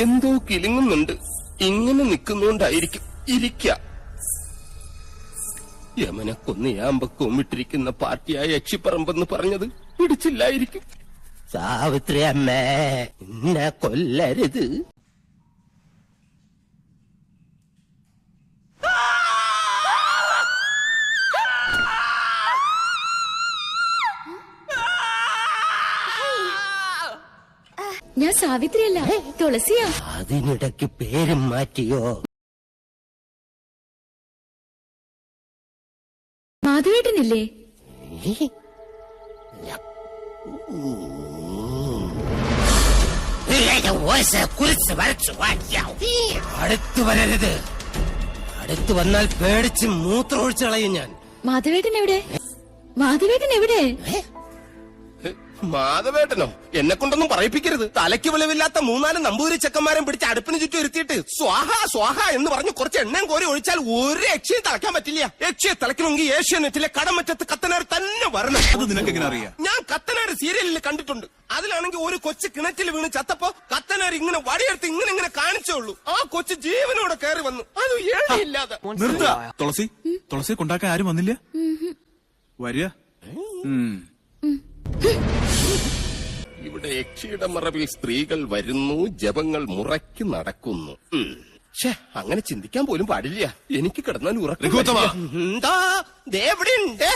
എന്തോ കിലുങ്ങുന്നുണ്ട്. ഇങ്ങനെ നിൽക്കുന്നോണ്ടായിരിക്കും. ഇരിക്ക. യമനെ കൊന്നയാമ്പ കൊമ്മിട്ടിരിക്കുന്ന പാർട്ടിയായ യക്ഷിപ്പറമ്പെന്ന് പറഞ്ഞത് പിടിച്ചില്ലായിരിക്കും. സാവിത്രി അമ്മേ, എന്നെ കൊല്ലരുത്. ഞാൻ സാവിത്രിയല്ല, തുളസിയാ. അതിനിടയ്ക്ക് പേരും മാറ്റിയോ? മാധവേട്ടനില്ലേ? അടുത്തു വരരുത്. അടുത്തു വന്നാൽ പേടിച്ച് മൂത്രമൊഴിച്ചു കളയും ഞാൻ. മാധവേട്ടൻ എവിടെ? മാധവേട്ടൻ എവിടെ? മാധവേട്ടനോ? എന്നെ കൊണ്ടൊന്നും പറയിപ്പിക്കരുത്. തലയ്ക്ക് വെളിവില്ലാത്ത 3-4 നമ്പൂരി ചെക്കന്മാരെ പിടിച്ച് അടുപ്പിന് ചുറ്റും ഇരുത്തിയിട്ട് സ്വാഹ സ്വാഹ എന്ന് പറഞ്ഞ് കുറച്ച് എണ്ണയും കോരി ഒഴിച്ചാൽ ഒരു യക്ഷിയെ തിളക്കാൻ പറ്റില്ല. യക്ഷിയെ തിളക്കണമെങ്കിൽ ഏഷ്യാനെറ്റിലെ കടമറ്റത്ത് കത്തനാർ തന്നെ വരണം. അത് നിനക്ക് എങ്ങനെ അറിയാം? ഞാൻ കത്തനാർ സീരിയലിൽ കണ്ടിട്ടുണ്ട്. അതിലാണെങ്കിൽ ഒരു കൊച്ചു കിണറ്റിൽ വീണ് ചത്തപ്പോ കത്തനാർ ഇങ്ങനെ വടിയെടുത്ത് ഇങ്ങനെ കാണിച്ചോളൂ. ആ കൊച്ചു ജീവനോടെ കയറി വന്നു. അത് ഏഴില്ലാതെ. നിർത്ത. തുളസി കൊണ്ടാക്കാൻ ആരും വന്നില്ല? വരിക. ഇവിടെ യക്ഷിയുടെ മറവിൽ സ്ത്രീകൾ വരുന്നു, ജപങ്ങൾ മുറയ്ക്ക് നടക്കുന്നു. അങ്ങനെ ചിന്തിക്കാൻ പോലും പാടില്ല. എനിക്ക് കിടന്നാൽ ഉറക്കം. എന്താ? ദേവിടെയുണ്ട്.